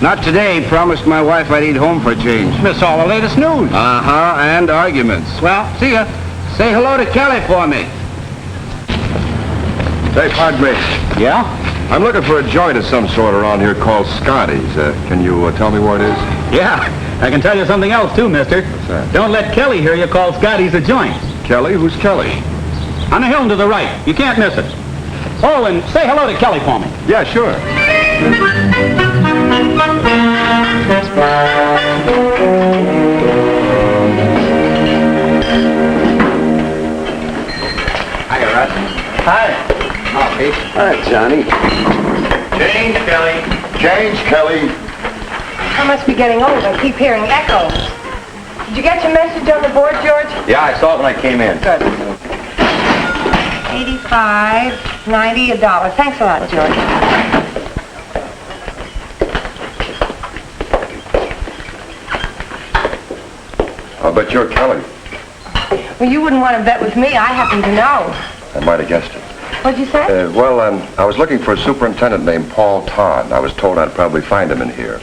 Not today. Promised my wife I'd eat home for a change. Miss all the latest news. Uh-huh, and arguments. Well, see ya. Say hello to Kelly for me. Say, Padre, Yeah? I'm looking for a joint of some sort around here called Scotty's. Can you tell me where it is? Yeah. I can tell you something else, too, mister. What's that? Don't let Kelly hear you call Scotty's a joint. Kelly? Who's Kelly? On the hill to the right. You can't miss it. Oh, and say hello to Kelly for me. Yeah, sure. Hi, Russ. Hi. Coffee. Hi, Johnny. Change, Kelly. Change, Kelly. I must be getting old. I keep hearing echoes. Did you get your message on the board, George? Yeah, I saw it when I came in. Good. 85, 90, $1. Thanks a lot, George. I'll bet you're Kelly. Well, you wouldn't want to bet with me. I happen to know. I might have guessed it. What'd you say? I was looking for a superintendent named Paul Todd. I was told I'd probably find him in here.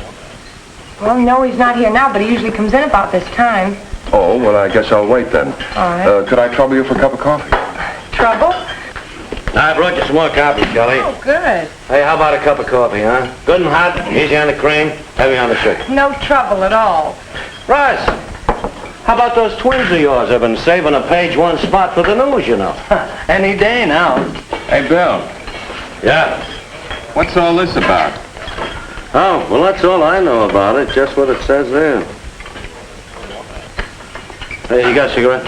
Well, no, he's not here now, but he usually comes in about this time. Oh, well, I guess I'll wait then. All right. Could I trouble you for a cup of coffee? Trouble? I brought you some more coffee, Kelly. Oh, good. Hey, how about a cup of coffee, huh? Good and hot, easy on the cream, heavy on the sugar. No trouble at all. Russ, how about those twins of yours? I've been saving a page one spot for the news, you know. Any day now. Hey, Bill, Yeah. what's all this about? Oh, well, that's all I know about it, just what it says there. Hey, you got a cigarette?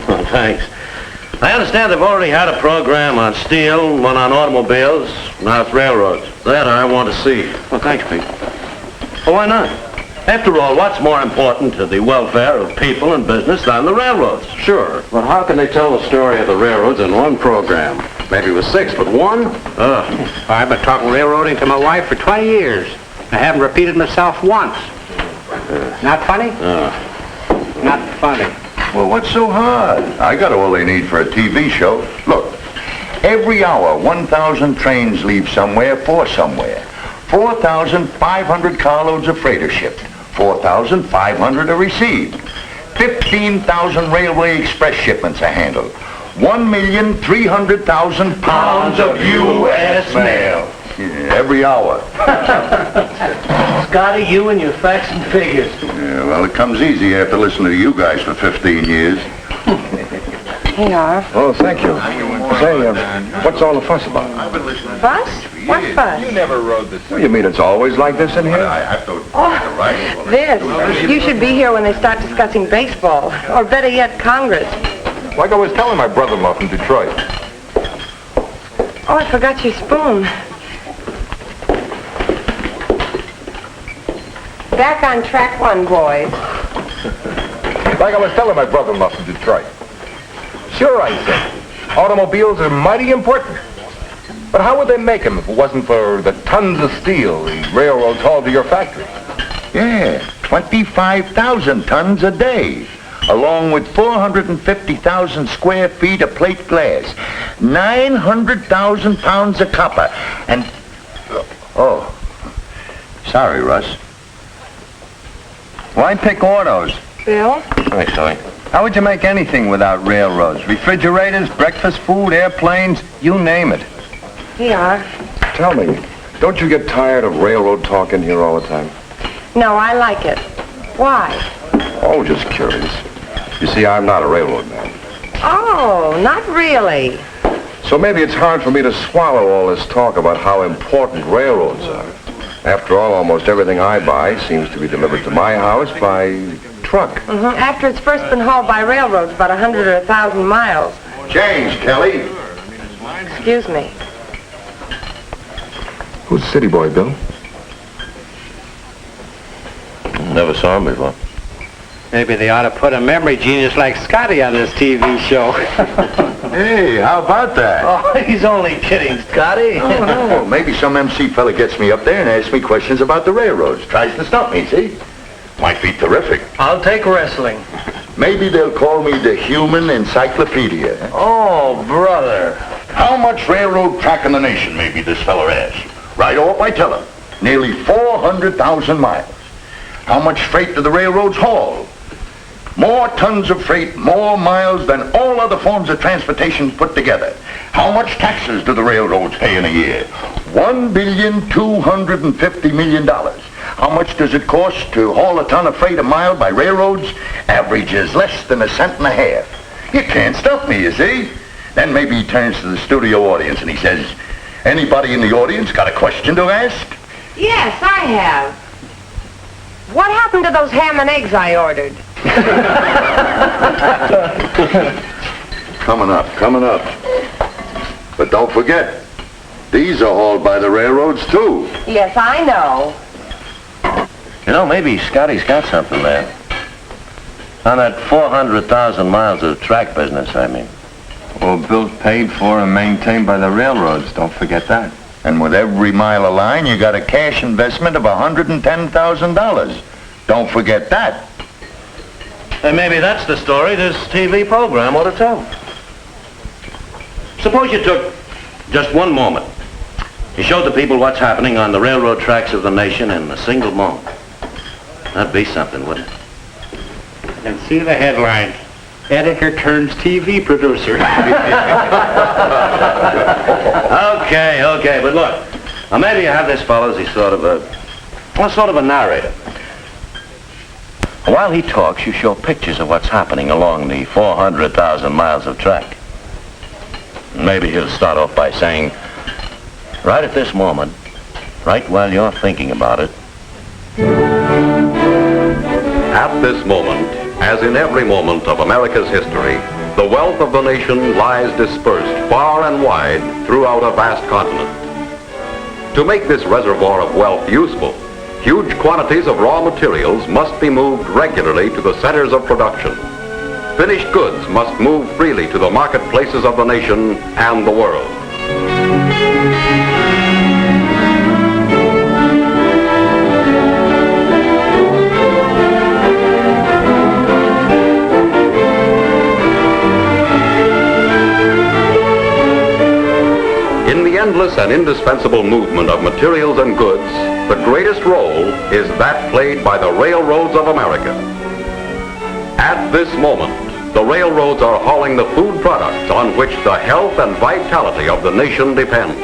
Oh, thanks. I understand they've already had a program on steel, one on automobiles, now it's railroads. That I want to see. Well, thanks, Pete. Well, why not? After all, what's more important to the welfare of people and business than the railroads? Sure, but how can they tell the story of the railroads in one program? Maybe it was 6, but one? I've been talking railroading to my wife for 20 years. I haven't repeated myself once. Not funny? Not funny. Well, what's so hard? I got all they need for a TV show. Look, every hour, 1,000 trains leave somewhere for somewhere. 4,500 carloads of freight are shipped. 4,500 are received. 15,000 railway express shipments are handled. 1,300,000 pounds of U.S. mail. Yeah, every hour. Scotty, you and your facts and figures. Yeah, well, it comes easy after listening to you guys for 15 years. Here you are. Oh, thank you. Say, what's all the fuss about? Fuss? What fuss? never rode this. Well, you mean it's always like this in here? This. You should be here when they start discussing baseball. Or better yet, Congress. Like I was telling my brother-in-law from Detroit. Oh, I forgot your spoon. Back on track one, boys. Like I was telling my brother-in-law from Detroit. Sure, I said, automobiles are mighty important. But how would they make them if it wasn't for the tons of steel the railroads hauled to your factory? Yeah, 25,000 tons a day, along with 450,000 square feet of plate glass, 900,000 pounds of copper, and... Oh, sorry, Russ. Why pick autos? Bill? Thanks, Tony. How would you make anything without railroads? Refrigerators, breakfast food, airplanes, you name it. Here you are. Tell me, don't you get tired of railroad talk in here all the time? No, I like it. Why? Oh, just curious. You see, I'm not a railroad man. Oh, not really. So maybe it's hard for me to swallow all this talk about how important railroads are. After all, almost everything I buy seems to be delivered to my house by truck. After it's first been hauled by railroads about 100 or 1,000 miles. Change, Kelly. Excuse me. Who's the city boy, Bill? Never saw him before. Maybe they ought to put a memory genius like Scotty on this TV show. Hey, how about that? Oh, he's only kidding, Scotty. Oh, no. Maybe some MC fella gets me up there and asks me questions about the railroads. Tries to stump me, see? Might be terrific. I'll take wrestling. Maybe they'll call me the Human Encyclopedia. Oh, brother. How much railroad track in the nation, maybe this feller asks. Right off, I tell him. Nearly 400,000 miles. How much freight do the railroads haul? More tons of freight, more miles than all other forms of transportation put together. How much taxes do the railroads pay in a year? $1,250,000,000. How much does it cost to haul a ton of freight a mile by railroads? Averages less than a cent and a half. You can't stop me, you see? Then maybe he turns to the studio audience and he says, anybody in the audience got a question to ask? Yes, I have. What happened to those ham and eggs I ordered? Coming up. But don't forget, these are hauled by the railroads too. Yes, I know. You know, maybe Scotty's got something there. On that 400,000 miles of track business, I mean. All built, paid for, and maintained by the railroads. Don't forget that. And with every mile of line, you got a cash investment of $110,000. Don't forget that. And maybe that's the story this TV program ought to tell. Suppose you took just one moment. You showed the people what's happening on the railroad tracks of the nation in a single moment. That'd be something, wouldn't it? And see the headline. Editor turns TV producer. Okay, but look. Now maybe you have this fellow as he's sort of a narrator. While he talks, you show pictures of what's happening along the 400,000 miles of track. Maybe he'll start off by saying, right at this moment, right while you're thinking about it. At this moment, as in every moment of America's history, the wealth of the nation lies dispersed far and wide throughout a vast continent. To make this reservoir of wealth useful, huge quantities of raw materials must be moved regularly to the centers of production. Finished goods must move freely to the marketplaces of the nation and the world. In the endless and indispensable movement of materials and goods, the greatest role is that played by the railroads of America. At this moment, the railroads are hauling the food products on which the health and vitality of the nation depend.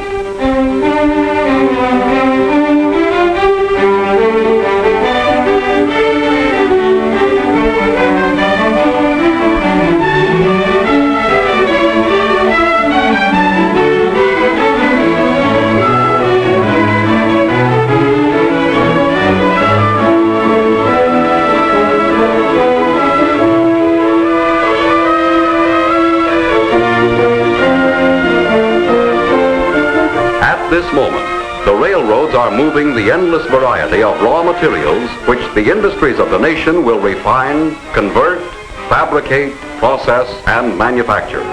At this moment, the railroads are moving the endless variety of raw materials which the industries of the nation will refine, convert, fabricate, process, and manufacture.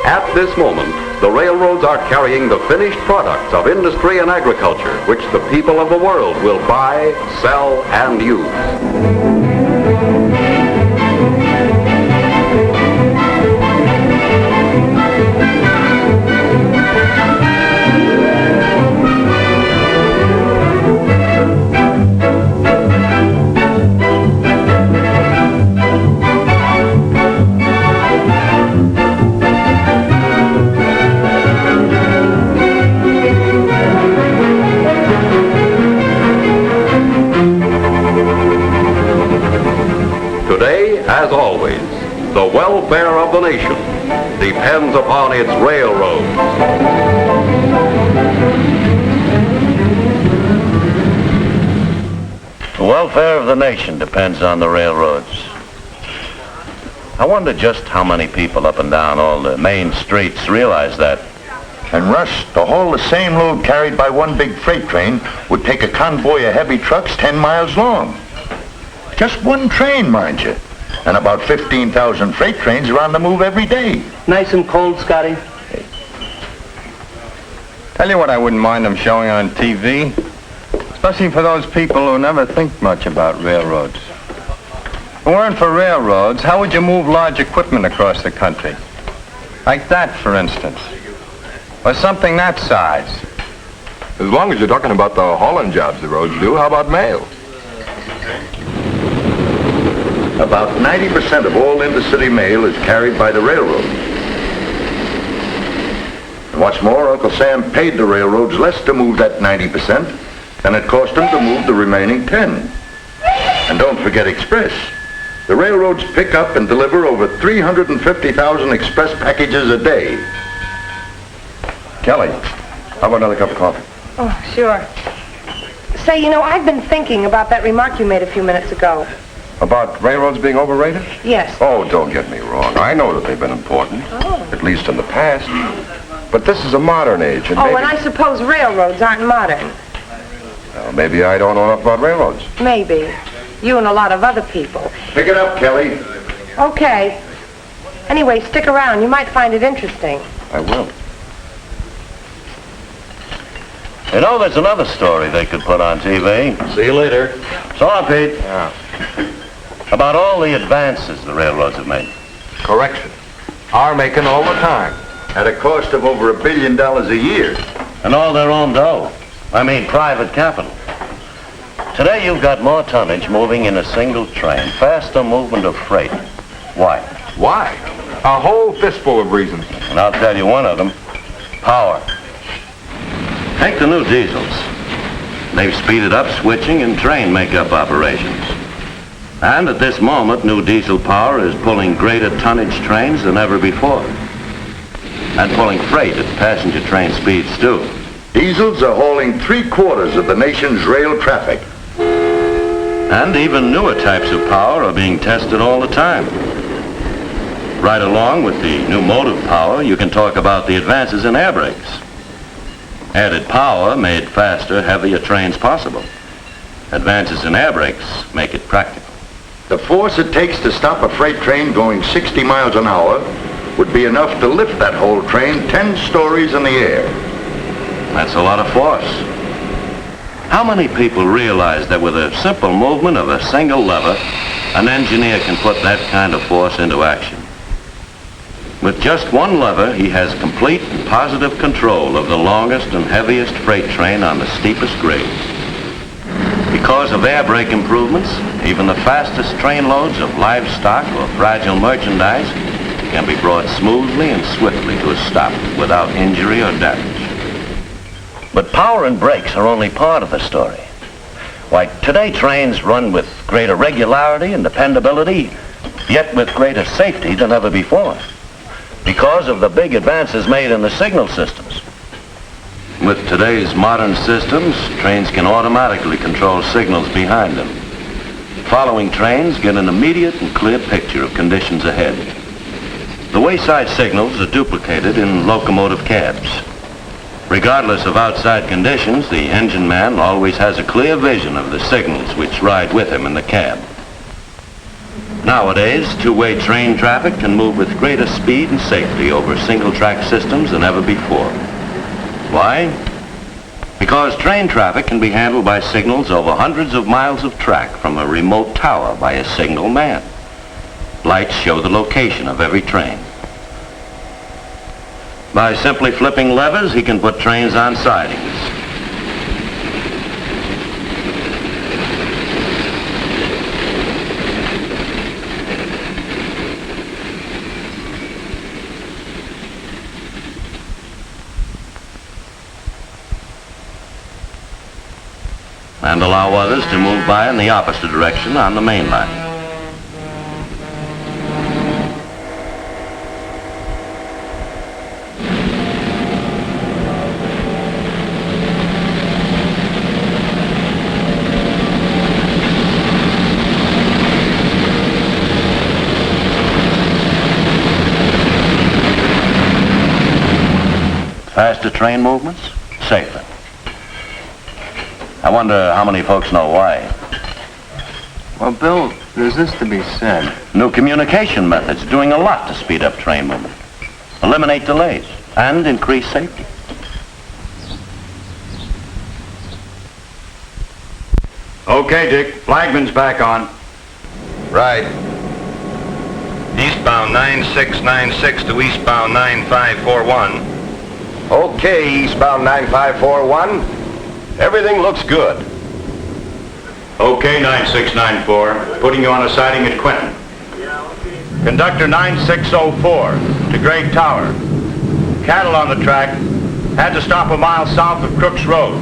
At this moment, the railroads are carrying the finished products of industry and agriculture, which the people of the world will buy, sell, and use. welfare of the nation depends upon its railroads. The welfare of the nation depends on the railroads. I wonder just how many people up and down all the main streets realize that. And Russ, to haul the same load carried by one big freight train would take a convoy of heavy trucks 10 miles long. Just one train, mind you. And about 15,000 freight trains are on the move every day. Nice and cold, Scotty. Tell you what I wouldn't mind them showing on TV. Especially for those people who never think much about railroads. If it weren't for railroads, how would you move large equipment across the country? Like that, for instance. Or something that size. As long as you're talking about the hauling jobs the roads do, how about mail? About 90% of all intercity mail is carried by the railroad. And what's more, Uncle Sam paid the railroads less to move that 90% than it cost him to move the remaining 10. And don't forget Express. The railroads pick up and deliver over 350,000 express packages a day. Kelly, how about another cup of coffee? Oh, sure. Say, you know, I've been thinking about that remark you made a few minutes ago. About railroads being overrated? Yes. Oh, don't get me wrong. I know that they've been important, at least in the past. But this is a modern age, and Oh, and I suppose railroads aren't modern. well, maybe I don't know enough about railroads. Maybe. You and a lot of other people. Pick it up, Kelly. Okay. Anyway, stick around. You might find it interesting. I will. You know, there's another story they could put on TV. See you later. So long, Pete. Yeah. About all the advances the railroads have made. Correction. Are making all the time. At a cost of over $1 billion a year. And all their own dough. I mean, private capital. Today you've got more tonnage moving in a single train, faster movement of freight. Why? Why? A whole fistful of reasons. And I'll tell you one of them. Power. Take the new diesels. They've speeded up switching and train makeup operations. And at this moment, new diesel power is pulling greater tonnage trains than ever before. And pulling freight at passenger train speeds, too. Diesels are hauling 3/4 of the nation's rail traffic. And even newer types of power are being tested all the time. Right along with the new motive power, you can talk about the advances in air brakes. Added power made faster, heavier trains possible. Advances in air brakes make it practical. The force it takes to stop a freight train going 60 miles an hour would be enough to lift that whole train 10 stories in the air. That's a lot of force. How many people realize that with a simple movement of a single lever, an engineer can put that kind of force into action? With just one lever, he has complete and positive control of the longest and heaviest freight train on the steepest grades. Because of air brake improvements, even the fastest train loads of livestock or fragile merchandise can be brought smoothly and swiftly to a stop without injury or damage. But power and brakes are only part of the story. Why, today trains run with greater regularity and dependability, yet with greater safety than ever before, because of the big advances made in the signal systems. With today's modern systems, trains can automatically control signals behind them. Following trains get an immediate and clear picture of conditions ahead. The wayside signals are duplicated in locomotive cabs. Regardless of outside conditions, the engine man always has a clear vision of the signals which ride with him in the cab. Nowadays, two-way train traffic can move with greater speed and safety over single-track systems than ever before. Why? Because train traffic can be handled by signals over hundreds of miles of track from a remote tower by a single man. Lights show the location of every train. By simply flipping levers, he can put trains on sidings. And allow others to move by in the opposite direction on the main line. Faster train movements, safer. I wonder how many folks know why. Well, Bill, there's this to be said. New communication methods doing a lot to speed up train movement, eliminate delays, and increase safety. Okay, Dick. Flagman's back on. Right. Eastbound 9696 to eastbound 9541. Okay, eastbound 9541. Everything looks good. Okay, 9694. Putting you on a siding at Quentin. Conductor 9604 to Great Tower. Cattle on the track. Had to stop a mile south of Crooks Road.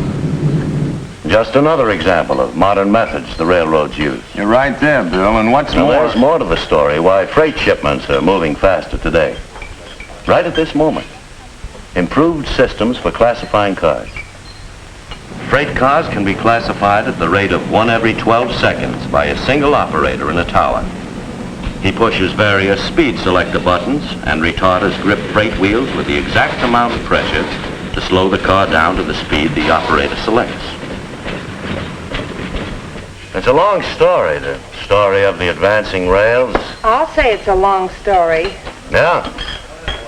Just another example of modern methods the railroads use. You're right there, Bill. And what's Now, more... there's more to the story why freight shipments are moving faster today. Right at this moment, improved systems for classifying cars. Freight cars can be classified at the rate of 1 every 12 seconds by a single operator in a tower. He pushes various speed selector buttons, and retarders grip freight wheels with the exact amount of pressure to slow the car down to the speed the operator selects. It's a long story, the story of the advancing rails. I'll say it's a long story. Yeah,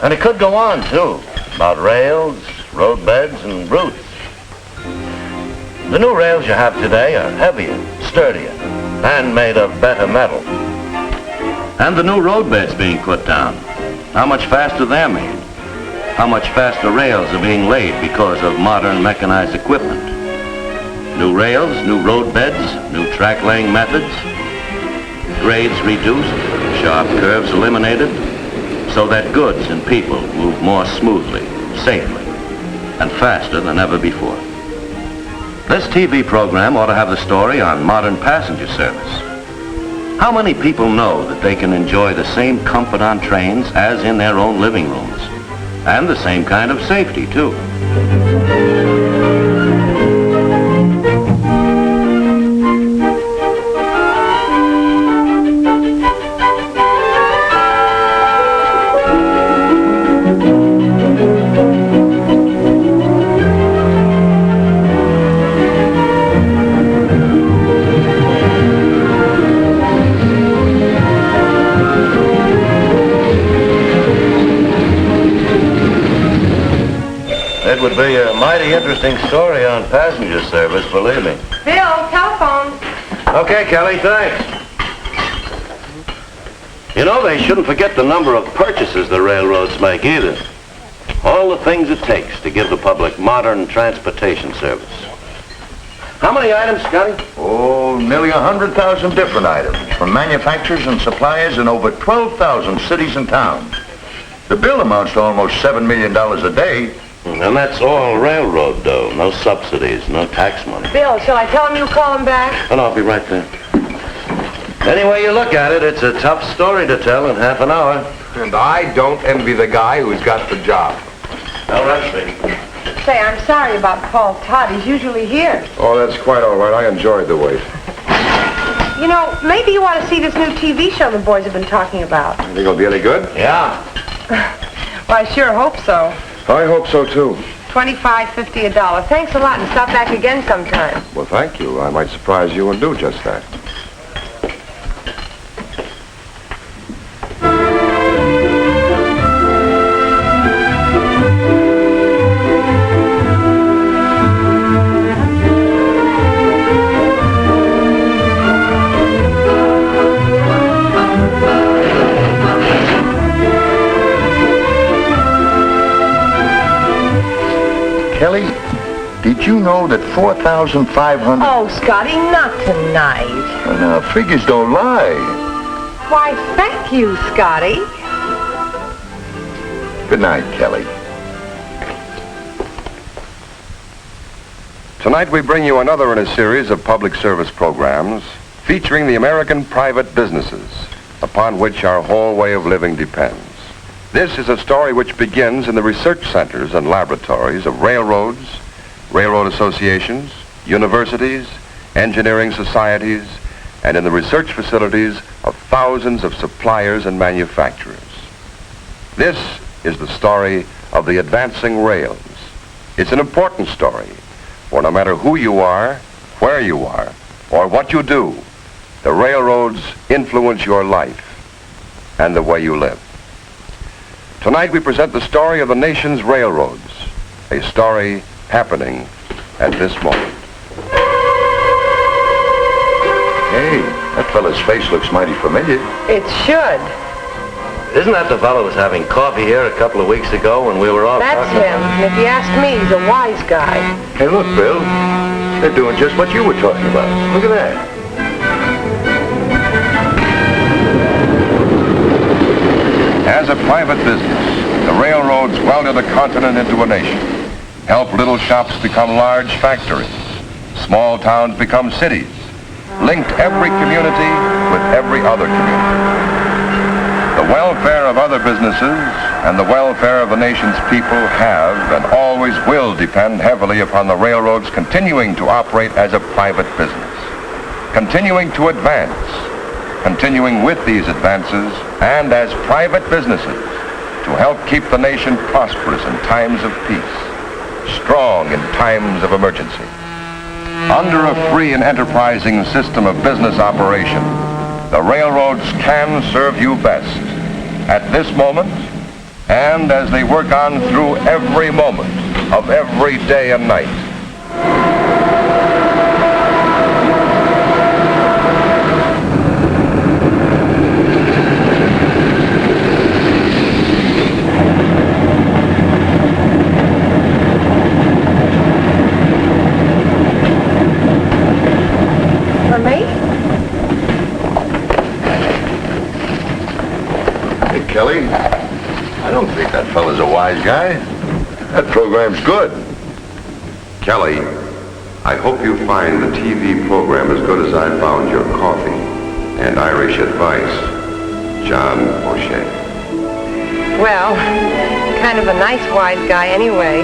and it could go on, too, about rails, roadbeds, and routes. The new rails you have today are heavier, sturdier, and made of better metal. And the new roadbeds being put down, how much faster they're made. How much faster rails are being laid because of modern mechanized equipment. New rails, new roadbeds, new track laying methods, grades reduced, sharp curves eliminated, so that goods and people move more smoothly, safely, and faster than ever before. This TV program ought to have the story on modern passenger service. How many people know that they can enjoy the same comfort on trains as in their own living rooms? And the same kind of safety, too. It would be a mighty interesting story on passenger service, believe me. Bill, telephone. Okay, Kelly, thanks. You know, they shouldn't forget the number of purchases the railroads make either. All the things it takes to give the public modern transportation service. How many items, Scotty? Oh, nearly 100,000 different items from manufacturers and suppliers in over 12,000 cities and towns. The bill amounts to almost $7 million a day. And that's all railroad dough. No subsidies, no tax money. Bill, shall I tell him you call him back? And I'll be right there. Any way you look at it, it's a tough story to tell in half an hour. And I don't envy the guy who's got the job. All right, Speedy. Say, I'm sorry about Paul Todd. He's usually here. Oh, that's quite all right. I enjoyed the wait. You know, maybe you ought to see this new TV show the boys have been talking about. You think it'll be any good? Yeah. Well, I sure hope so. I hope so, too. $25, $50 a dollar. Thanks a lot, and stop back again sometime. Well, thank you. I might surprise you and do just that. Kelly, did you know that 4,500... Oh, Scotty, not tonight. Now, figures don't lie. Why, thank you, Scotty. Good night, Kelly. Tonight we bring you another in a series of public service programs featuring the American private businesses upon which our whole way of living depends. This is a story which begins in the research centers and laboratories of railroads, railroad associations, universities, engineering societies, and in the research facilities of thousands of suppliers and manufacturers. This is the story of the advancing rails, It's an important story, for no matter who you are, where you are, or what you do, the railroads influence your life and the way you live. Tonight we present the story of the nation's railroads, a story happening at this moment. Hey, that fella's face looks mighty familiar. It should. Isn't that the fellow who was having coffee here a couple of weeks ago when we were all That's talking him. And if you ask me, he's a wise guy. Hey, look, Bill. They're doing just what you were talking about. Look at that. As a private business, the railroads welded a continent into a nation, help little shops become large factories, small towns become cities, linked every community with every other community. The welfare of other businesses and the welfare of the nation's people have and always will depend heavily upon the railroads continuing to operate as a private business, continuing to advance, continuing with these advances and as private businesses to help keep the nation prosperous in times of peace, strong in times of emergency. Under a free and enterprising system of business operation, the railroads can serve you best at this moment and as they work on through every moment of every day and night. For me? Hey, Kelly, I don't think that fella's a wise guy. That program's good. Kelly, I hope you find the TV program as good as I found your coffee and Irish advice. John O'Shea. Well, kind of a nice wise guy anyway.